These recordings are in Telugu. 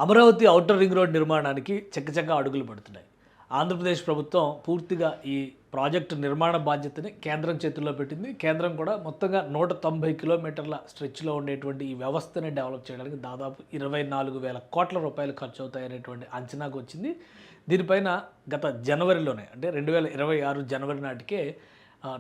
అమరావతి ఔటర్ రింగ్ రోడ్ నిర్మాణానికి చకచకా అడుగులు పడుతున్నాయి. ఆంధ్రప్రదేశ్ ప్రభుత్వం పూర్తిగా ఈ ప్రాజెక్టు నిర్మాణ బాధ్యతని కేంద్రం చేతుల్లో పెట్టింది. కేంద్రం కూడా మొత్తంగా 190 కిలోమీటర్ల స్ట్రెచ్లో ఉండేటువంటి ఈ వ్యవస్థని డెవలప్ చేయడానికి దాదాపు 24,000 కోట్ల రూపాయలు ఖర్చు అవుతాయనేటువంటి అంచనాకు వచ్చింది. దీనిపైన గత జనవరిలోనే అంటే 2026 జనవరి నాటికే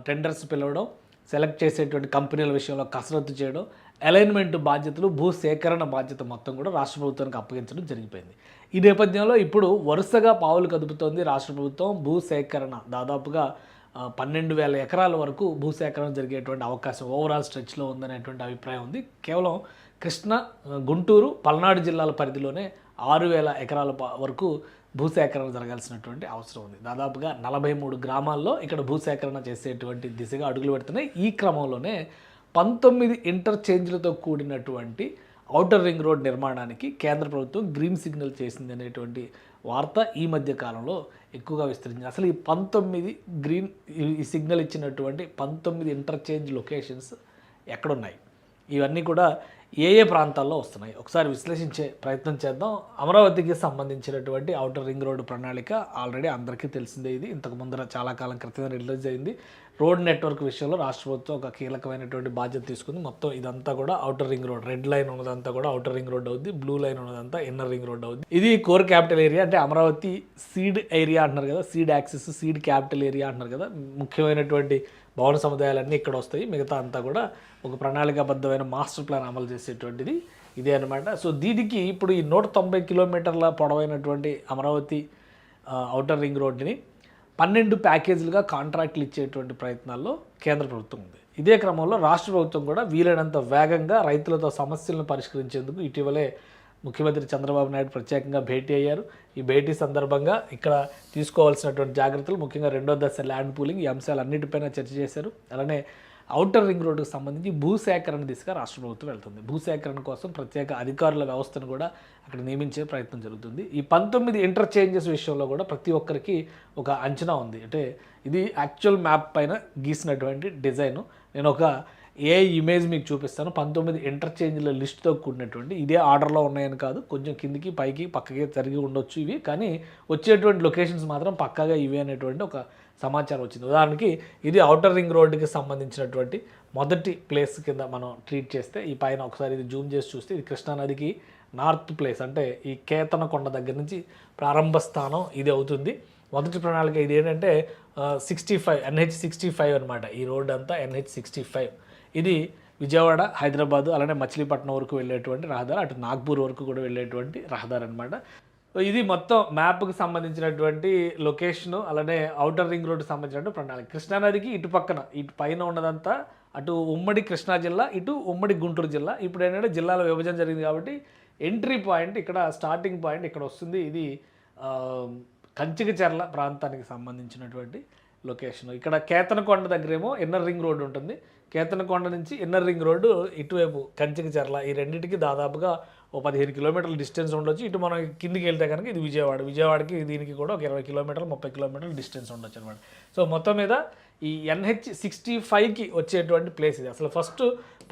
టెండర్స్ పిలవడం, సెలెక్ట్ చేసేటువంటి కంపెనీల విషయంలో కసరత్తు చేయడం, అలైన్మెంట్ బాధ్యతలు, భూ సేకరణ బాధ్యత మొత్తం కూడా రాష్ట్ర ప్రభుత్వానికి అప్పగించడం జరిగిపోయింది. ఈ నేపథ్యంలో ఇప్పుడు వరుసగా పావులు కదుపుతోంది రాష్ట్ర ప్రభుత్వం. భూ సేకరణ దాదాపుగా 12,000 ఎకరాల వరకు భూసేకరణ జరిగేటువంటి అవకాశం ఓవరాల్ స్ట్రెచ్లో ఉందనేటువంటి అభిప్రాయం ఉంది. కేవలం కృష్ణా, గుంటూరు, పల్నాడు జిల్లాల పరిధిలోనే 6,000 ఎకరాల వరకు భూసేకరణ జరగాల్సినటువంటి అవసరం ఉంది. దాదాపుగా 43 గ్రామాల్లో ఇక్కడ భూసేకరణ చేసేటువంటి దిశగా అడుగులు పెడుతున్నాయి. ఈ క్రమంలోనే 19 ఇంటర్చేంజ్లతో కూడినటువంటి ఔటర్ రింగ్ రోడ్ నిర్మాణానికి కేంద్ర ప్రభుత్వం గ్రీన్ సిగ్నల్ చేసింది అనేటువంటి వార్త ఈ మధ్య కాలంలో ఎక్కువగా విస్తరించింది. అసలు ఈ 19 గ్రీన్ ఈ సిగ్నల్ ఇచ్చినటువంటి 19 ఇంటర్చేంజ్ లొకేషన్స్ ఎక్కడున్నాయి, ఇవన్నీ కూడా ఏ ప్రాంతాల్లో వస్తున్నాయి, ఒకసారి విశ్లేషించే ప్రయత్నం చేద్దాం. అమరావతికి సంబంధించినటువంటి ఔటర్ రింగ్ రోడ్డు ప్రణాళిక ఆల్రెడీ అందరికీ తెలిసిందే. ఇది ఇంతకు ముందర చాలా కాలం క్రితం రిలీజ్ అయింది. రోడ్ నెట్వర్క్ విషయంలో రాష్ట్ర ప్రభుత్వం ఒక కీలకమైనటువంటి బాధ్యత తీసుకుంది. మొత్తం ఇదంతా కూడా outer ring road, red line ఉన్నదంతా కూడా ఔటర్ రింగ్ రోడ్ అవుద్ది, బ్లూ లైన్ ఉన్నదంతా ఇన్నర్ రింగ్ రోడ్ అవుద్ది. ఇది కోర్ క్యాపిటల్ ఏరియా, అంటే అమరావతి సీడ్ ఏరియా అంటున్నారు కదా, seed access, seed capital area అంటున్నారు కదా. ముఖ్యమైనటువంటి భవన సముదాయాలన్నీ ఇక్కడ వస్తాయి. మిగతా అంతా కూడా ఒక ప్రణాళికాబద్ధమైన మాస్టర్ ప్లాన్ అమలు చేసేటువంటిది ఇదే అనమాట. సో దీనికి ఇప్పుడు ఈ 190 కిలోమీటర్ల పొడవైనటువంటి అమరావతి ఔటర్ రింగ్ రోడ్డుని 12 ప్యాకేజీలుగా కాంట్రాక్ట్లు ఇచ్చేటువంటి ప్రయత్నాల్లో కేంద్ర ప్రభుత్వం ఉంది. ఇదే క్రమంలో రాష్ట్ర ప్రభుత్వం కూడా వీలైనంత వేగంగా రైతులతో సమస్యలను పరిష్కరించేందుకు ఇటీవలే ముఖ్యమంత్రి చంద్రబాబు నాయుడు ప్రత్యేకంగా భేటీ అయ్యారు. ఈ భేటీ సందర్భంగా ఇక్కడ తీసుకోవాల్సినటువంటి జాగ్రత్తలు, ముఖ్యంగా రెండో దశ ల్యాండ్ పూలింగ్, ఈ అంశాలన్నిటిపైన చర్చ చేశారు. అలానే ఔటర్ రింగ్ రోడ్డుకు సంబంధించి భూసేకరణ దిశగా రాష్ట్ర ప్రభుత్వం వెళ్తుంది. భూసేకరణ కోసం ప్రత్యేక అధికారుల వ్యవస్థను కూడా అక్కడ నియమించే ప్రయత్నం జరుగుతుంది. ఈ 19 ఇంటర్చేంజెస్ విషయంలో కూడా ప్రతి ఒక్కరికి ఒక అంచనా ఉంది. అంటే ఇది యాక్చువల్ మ్యాప్ పైన గీసినటువంటి డిజైను. నేను ఒక ఇమేజ్ మీకు చూపిస్తాను. 19 ఇంటర్చేంజ్ల లిస్ట్తో కూడినటువంటి, ఇదే ఆర్డర్లో ఉన్నాయని కాదు, కొంచెం కిందికి పైకి పక్కకి జరిగి ఉండొచ్చు ఇవి, కానీ వచ్చేటువంటి లొకేషన్స్ మాత్రం పక్కాగా ఇవే అనేటువంటి ఒక సమాచారం వచ్చింది. ఉదాహరణకి ఇది ఔటర్ రింగ్ రోడ్డుకి సంబంధించినటువంటి మొదటి ప్లేస్ కింద మనం ట్రీట్ చేస్తే, ఈ పైన ఒకసారి ఇది జూమ్ చేసి చూస్తే ఇది కృష్ణానదికి నార్త్ ప్లేస్, అంటే ఈ కేతనకొండ దగ్గర నుంచి ప్రారంభ స్థానం ఇది అవుతుంది. మొదటి ప్రణాళిక ఇది ఏంటంటే 65 NH65 అనమాట. ఈ రోడ్ అంతా NH65. ఇది విజయవాడ, హైదరాబాదు, అలానే మచిలీపట్నం వరకు వెళ్ళేటువంటి రహదారి, అటు నాగ్పూర్ వరకు కూడా వెళ్ళేటువంటి రహదారి అనమాట. ఇది మొత్తం మ్యాప్కి సంబంధించినటువంటి లొకేషను, అలానే ఔటర్ రింగ్ రోడ్డుకి సంబంధించినటువంటి ప్రణాళిక. కృష్ణానదికి ఇటు పక్కన, ఇటు పైన ఉన్నదంతా అటు ఉమ్మడి కృష్ణా జిల్లా, ఇటు ఉమ్మడి గుంటూరు జిల్లా. ఇప్పుడు ఏంటంటే జిల్లాల విభజన జరిగింది కాబట్టి ఎంట్రీ పాయింట్ ఇక్కడ, స్టార్టింగ్ పాయింట్ ఇక్కడ వస్తుంది. ఇది కంచికచర్ల ప్రాంతానికి సంబంధించినటువంటి లొకేషన్. ఇక్కడ కేతనకొండ దగ్గరేమో ఇన్నర్ రింగ్ రోడ్డు ఉంటుంది. కేతనకొండ నుంచి ఇన్నర్ రింగ్ రోడ్డు ఇటువైపు కంచికచర్ల, ఈ రెండింటికి దాదాపుగా 15 కిలోమీటర్ల డిస్టెన్స్ ఉండొచ్చు. ఇటు మనం కిందికి వెళ్తే కనుక ఇది విజయవాడకి దీనికి కూడా ఒక 20 కిలోమీటర్లు 30 కిలోమీటర్ల డిస్టెన్స్ ఉండొచ్చు అనమాట. సో మొత్తం మీద ఈ NH65కి వచ్చేటువంటి ప్లేస్ ఇది. అసలు ఫస్ట్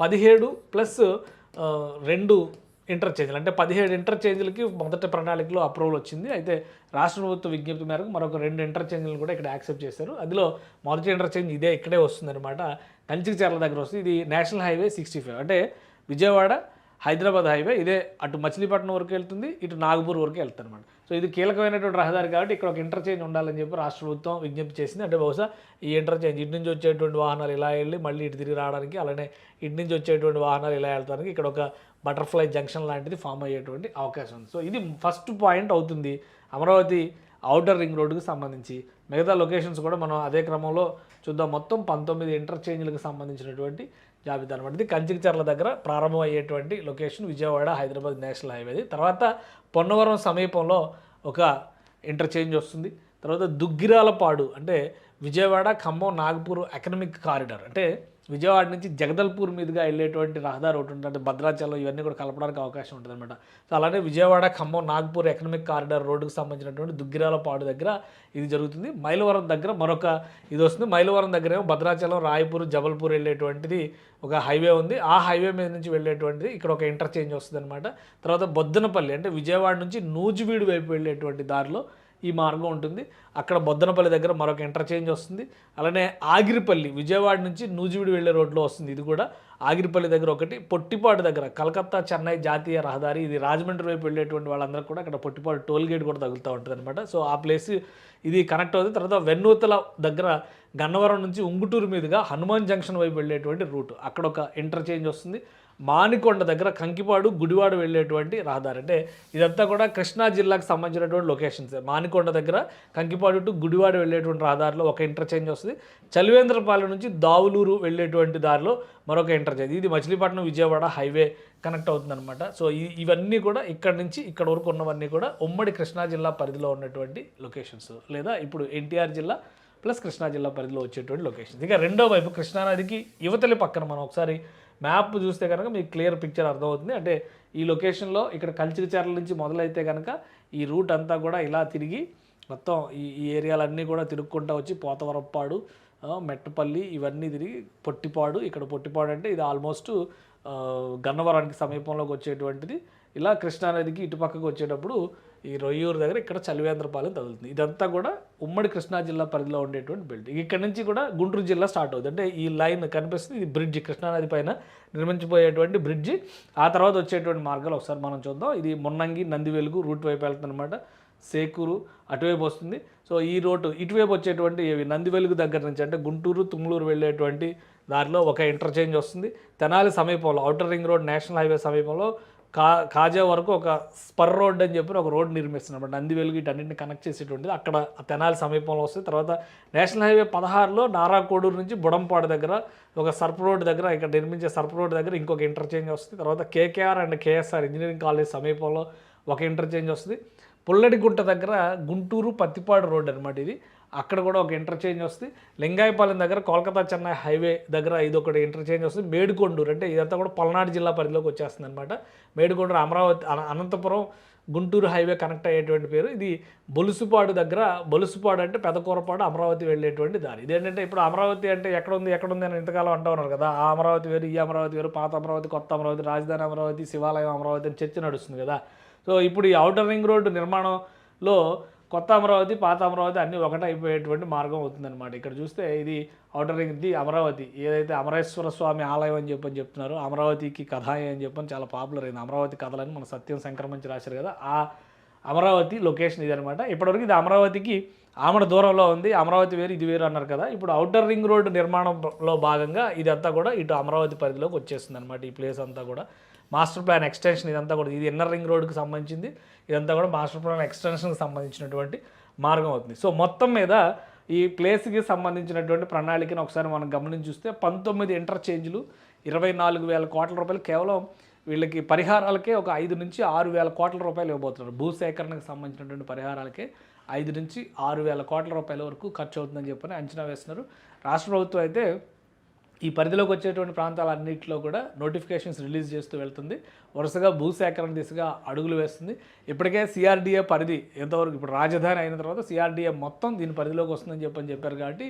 17 ప్లస్ 2 ఇంటర్చేంజ్లు, అంటే 17 ఇంటర్చేంజ్లకి మొదటి ప్రణాళికలో అప్రూవల్ వచ్చింది. అయితే రాష్ట్ర ప్రభుత్వ విజ్ఞప్తి మేరకు మరొక 2 ఇంటర్చేంజ్లు కూడా ఇక్కడ యాక్సెప్ట్ చేశారు. అందులో మొదటి ఇంటర్చేంజ్ ఇక్కడే వస్తుందన్నమాట, కంచికచర్ల దగ్గర వస్తుంది. ఇది నేషనల్ హైవే 65, అంటే విజయవాడ హైదరాబాద్ హైవే. ఇదే అటు మచిలీపట్నం వరకు వెళ్తుంది, ఇటు నాగపూర్ వరకు వెళ్తుంది అనమాట. సో ఇది కీలకమైనటువంటి రహదారి కాబట్టి ఇక్కడ ఒక ఇంటర్చేంజ్ ఉండాలని చెప్పి రాష్ట్ర ప్రభుత్వం విజ్ఞప్తి చేసింది. అంటే బహుశా ఈ ఇంటర్చేంజ్ ఇటు నుంచి వచ్చేటువంటి వాహనాలు ఇలా వెళ్ళి మళ్ళీ ఇటు తిరిగి రావడానికి, అలానే ఇటు నుంచి వచ్చేటువంటి వాహనాలు ఇలా వెళ్తానికి ఇక్కడ ఒక బటర్ఫ్లై జంక్షన్ లాంటిది ఫామ్ అయ్యేటువంటి అవకాశం ఉంది. సో ఇది ఫస్ట్ పాయింట్ అవుతుంది అమరావతి ఔటర్ రింగ్ రోడ్డుకు సంబంధించి. మిగతా లొకేషన్స్ కూడా మనం అదే క్రమంలో చూద్దాం. మొత్తం 19 ఇంటర్చేంజ్లకు సంబంధించినటువంటి జాబితా అనమాట. ఇది కంచికచర్ల దగ్గర ప్రారంభం అయ్యేటువంటి లొకేషన్, విజయవాడ హైదరాబాద్ నేషనల్ హైవేది. తర్వాత పొన్నవరం సమీపంలో ఒక ఇంటర్చేంజ్ వస్తుంది. తర్వాత దుగ్గిరాలపాడు, అంటే విజయవాడ ఖమ్మం నాగపూర్ ఎకనామిక్ కారిడార్, అంటే విజయవాడ నుంచి జగదల్పూర్ మీదుగా వెళ్ళేటువంటి రహదారి ఒకటి ఉంటుంది, అంటే భద్రాచలం ఇవన్నీ కూడా కలపడానికి అవకాశం ఉంటుంది అనమాట. సో అలానే విజయవాడ ఖమ్మం నాగ్పూర్ ఎకనామిక్ కారిడార్ రోడ్డుకు సంబంధించినటువంటి దుగ్గిరాలపాడు దగ్గర ఇది జరుగుతుంది. మైలవరం దగ్గర మరొక ఇది వస్తుంది. మైలవరం దగ్గర ఏమో భద్రాచలం, రాయపూర్, జబల్పూర్ వెళ్ళేటువంటిది ఒక హైవే ఉంది. ఆ హైవే మీద నుంచి వెళ్ళేటువంటిది ఇక్కడ ఒక ఇంటర్చేంజ్ వస్తుంది అనమాట. తర్వాత బొద్దనపల్లి అంటే విజయవాడ నుంచి నూజివీడు వైపు వెళ్ళేటువంటి దారిలో ఈ మార్గం ఉంటుంది. అక్కడ బొద్దనపల్లి దగ్గర మరొక ఇంటర్చేంజ్ వస్తుంది. అలానే ఆగిరిపల్లి విజయవాడ నుంచి నూజివీడు వెళ్ళే రోడ్లో వస్తుంది. ఇది కూడా ఆగిరిపల్లి దగ్గర ఒకటి. పొట్టిపాడు దగ్గర కలకత్తా చెన్నై జాతీయ రహదారి, ఇది రాజమండ్రి వైపు వెళ్ళేటువంటి వాళ్ళందరూ కూడా అక్కడ పొట్టిపాడు టోల్ గేట్ కూడా తగులుతూ ఉంటుంది అనమాట. సో ఆ ప్లేస్ ఇది కనెక్ట్ అవుతుంది. తర్వాత వెన్నూతల దగ్గర గన్నవరం నుంచి ఉంగుటూరు మీదుగా హనుమాన్ జంక్షన్ వైపు వెళ్ళేటువంటి రూట్, అక్కడ ఒక ఇంటర్చేంజ్ వస్తుంది. మానికొండ దగ్గర కంకిపాడు, గుడివాడ వెళ్ళేటువంటి రహదారి, అంటే ఇదంతా కూడా కృష్ణా జిల్లాకు సంబంధించినటువంటి లొకేషన్స్. మానికొండ దగ్గర కంకిపాడు టు గుడివాడ వెళ్ళేటువంటి రహదారిలో ఒక ఇంటర్చేంజ్ వస్తుంది. చలివేంద్రపాలెం నుంచి దావులూరు వెళ్ళేటువంటి దారిలో మరొక ఇంటర్చేంజ్. ఇది మచిలీపట్నం విజయవాడ హైవే కనెక్ట్ అవుతుందన్నమాట. సో ఇవన్నీ కూడా ఇక్కడ నుంచి ఇక్కడ వరకు ఉన్నవన్నీ కూడా ఉమ్మడి కృష్ణా జిల్లా పరిధిలో ఉన్నటువంటి లొకేషన్స్, లేదా ఇప్పుడు ఎన్టీఆర్ జిల్లా ప్లస్ కృష్ణా జిల్లా పరిధిలో వచ్చేటువంటి లొకేషన్స్. ఇక రెండో వైపు కృష్ణానదికి యువతలి పక్కన మనం ఒకసారి మ్యాప్ చూస్తే కనుక మీకు క్లియర్ పిక్చర్ అర్థమవుతుంది. అంటే ఈ లొకేషన్లో ఇక్కడ కల్చిరిచర్ల నుంచి మొదలైతే కనుక ఈ రూట్ అంతా కూడా ఇలా తిరిగి మొత్తం ఈ ఏరియాలన్నీ కూడా తిరుక్కుంటూ వచ్చి పోతవరప్పాడు, మెట్టపల్లి ఇవన్నీ తిరిగి పొట్టిపాడు. ఇక్కడ పొట్టిపాడు అంటే ఇది ఆల్మోస్ట్ గన్నవరానికి సమీపంలోకి వచ్చేటువంటిది. ఇలా కృష్ణానదికి ఇటుపక్కకు వచ్చేటప్పుడు ఈ రొయ్యూరు దగ్గర ఇక్కడ చలివేంద్రపాలెం తగులుతుంది. ఇదంతా కూడా ఉమ్మడి కృష్ణా జిల్లా పరిధిలో ఉండేటువంటి బెల్ట్. ఇక్కడ నుంచి కూడా గుంటూరు జిల్లా స్టార్ట్ అవుతుంది. అంటే ఈ లైన్ కనిపిస్తుంది, ఇది బ్రిడ్జి, కృష్ణానది పైన నిర్మించిపోయేటువంటి బ్రిడ్జి. ఆ తర్వాత వచ్చేటువంటి మార్గాలు ఒకసారి మనం చూద్దాం. ఇది మున్నంగి నందివెలుగు రూట్ వైపు వెళ్తుంది అనమాట. సేకూరు అటువైపు వస్తుంది. సో ఈ రోడ్డు ఇటువైపు వచ్చేటువంటి నందివెలుగు దగ్గర నుంచి అంటే గుంటూరు తుమ్లూరు వెళ్ళేటువంటి దారిలో ఒక ఇంటర్చేంజ్ వస్తుంది. తెనాలి సమీపంలో outer ring road national highway సమీపంలో కాజా వరకు ఒక స్పర్ రోడ్ అని చెప్పి ఒక రోడ్ నిర్మిస్తున్నమాట. నందివెలుగు వీటన్నింటిని కనెక్ట్ చేసేటువంటిది అక్కడ తెనాలి సమీపంలో వస్తుంది. తర్వాత నేషనల్ హైవే 16లో నారాకోడూరు నుంచి బుడంపాడు దగ్గర ఒక సర్ప్ రోడ్ దగ్గర, ఇక్కడ నిర్మించే సర్ప్ రోడ్ దగ్గర ఇంకొక ఇంటర్చేంజ్ వస్తుంది. తర్వాత KKR and KSR engineering college సమీపంలో ఒక ఇంటర్చేంజ్ వస్తుంది. పుల్లడిగుంట దగ్గర గుంటూరు పత్తిపాడు రోడ్ అనమాట ఇది, అక్కడ కూడా ఒక ఇంటర్చేంజ్ వస్తుంది. లింగాయపాలెం దగ్గర కోల్కతా చెన్నై హైవే దగ్గర ఇది ఒకటి ఇంటర్చేంజ్ వస్తుంది. మేడికొండూరు అంటే ఇదంతా కూడా పల్నాడు జిల్లా పరిధిలోకి వచ్చేస్తుంది అనమాట. మేడికొండూరు అమరావతి అనంతపురం గుంటూరు హైవే కనెక్ట్ అయ్యేటువంటి పేరు. ఇది బొలుసుపాడు దగ్గర, బొలుసుపాడు అంటే పెదకూరపాడు అమరావతి వెళ్ళేటువంటి దారి. ఇదేంటంటే ఇప్పుడు అమరావతి అంటే ఎక్కడుంది అని ఇంతకాలం అంటూ ఉన్నారు కదా. ఆ అమరావతి వేరు, ఈ అమరావతి వేరు, పాత అమరావతి, కొత్త అమరావతి, రాజధాని అమరావతి, శివాలయం అమరావతి అని చర్చ నడుస్తుంది కదా. సో ఇప్పుడు ఈ ఔటర్ రింగ్ రోడ్డు నిర్మాణంలో కొత్త అమరావతి, పాత అమరావతి అన్నీ ఒకటే అయిపోయేటువంటి మార్గం అవుతుందన్నమాట. ఇక్కడ చూస్తే ఇది ఔటర్ రింగ్, ఇది అమరావతి, ఏదైతే అమరేశ్వర స్వామి ఆలయం అని చెప్తున్నారు, అమరావతికి కథ అని చెప్పని చాలా పాపులర్ అయింది. అమరావతి కథలని మన సత్యం సంక్రమించి రాశారు కదా, ఆ అమరావతి లొకేషన్ ఇది అనమాట. ఇప్పటివరకు ఇది అమరావతికి ఆమడ దూరంలో ఉంది. అమరావతి వేరు, ఇది వేరు అన్నారు కదా. ఇప్పుడు ఔటర్ రింగ్ రోడ్డు నిర్మాణంలో భాగంగా ఇదంతా కూడా ఇటు అమరావతి పరిధిలోకి వచ్చేస్తుంది అనమాట. ఈ ప్లేస్ అంతా కూడా మాస్టర్ ప్లాన్ ఎక్స్టెన్షన్ ఇదంతా కూడా, ఇది ఇన్నర్ రింగ్ రోడ్డుకి సంబంధించింది, ఇదంతా కూడా మాస్టర్ ప్లాన్ ఎక్స్టెన్షన్కి సంబంధించినటువంటి మార్గం అవుతుంది. సో మొత్తం మీద ఈ ప్లేస్కి సంబంధించినటువంటి ప్రణాళికను ఒకసారి మనం గమనించి చూస్తే 19 ఇంటర్చేంజ్లు, 24,000 కోట్ల రూపాయలు కేవలం వీళ్ళకి పరిహారాలకే ఒక 5 నుంచి 6,000 కోట్ల రూపాయలు ఇవ్వబోతున్నారు. భూసేకరణకు సంబంధించినటువంటి పరిహారాలకే 5 నుంచి 6,000 కోట్ల రూపాయల వరకు ఖర్చు అవుతుందని చెప్పని అంచనా వేస్తున్నారు. రాష్ట్ర ప్రభుత్వం అయితే ఈ పరిధిలోకి వచ్చేటువంటి ప్రాంతాలన్నింటిలో కూడా నోటిఫికేషన్స్ రిలీజ్ చేస్తూ వెళ్తుంది. వరుసగా భూసేకరణ దిశగా అడుగులు వేస్తుంది. ఇప్పటికే సిఆర్డీఏ పరిధి ఎంతవరకు, ఇప్పుడు రాజధాని అయిన తర్వాత సిఆర్డీఏ మొత్తం దీని పరిధిలోకి వస్తుందని చెప్పారు. కాబట్టి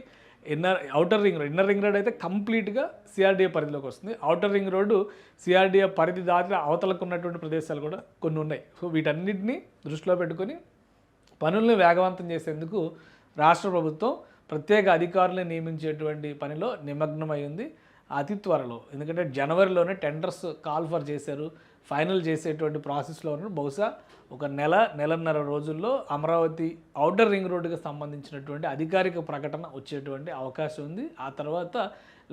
ఇన్నర్ రింగ్ రోడ్ అయితే కంప్లీట్గా సిఆర్డీఏ పరిధిలోకి వస్తుంది. ఔటర్ రింగ్ రోడ్డు సిఆర్డీఏ పరిధి దాటి అవతలకు ఉన్నటువంటి ప్రదేశాలు కూడా కొన్ని ఉన్నాయి. సో వీటన్నిటిని దృష్టిలో పెట్టుకొని పనులను వేగవంతం చేసేందుకు రాష్ట్ర ప్రభుత్వం ప్రత్యేక అధికారులను నియమించేటువంటి పనిలో నిమగ్నమై ఉంది అతి త్వరలో. ఎందుకంటే జనవరిలోనే టెండర్స్ కాల్ ఫర్ చేశారు, ఫైనల్ చేసేటువంటి ప్రాసెస్లో ఉన్నారు. బహుశా ఒక నెలన్నర రోజుల్లో అమరావతి ఔటర్ రింగ్ రోడ్డుకి సంబంధించినటువంటి అధికారిక ప్రకటన వచ్చేటువంటి అవకాశం ఉంది. ఆ తర్వాత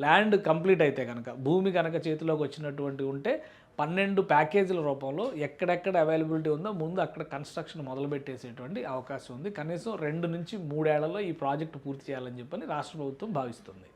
ల్యాండ్ కంప్లీట్ అయితే కనుక, భూమి కనుక చేతిలోకి వచ్చినటువంటి ఉంటే 12 ప్యాకేజీల రూపంలో ఎక్కడెక్కడ అవైలబిలిటీ ఉందో ముందు అక్కడ కన్స్ట్రక్షన్ మొదలుపెట్టేసేటువంటి అవకాశం ఉంది. కనీసం 2 నుంచి 3 ఏళ్లలో ఈ ప్రాజెక్టు పూర్తి చేయాలని చెప్పని రాష్ట్ర ప్రభుత్వం భావిస్తుంది.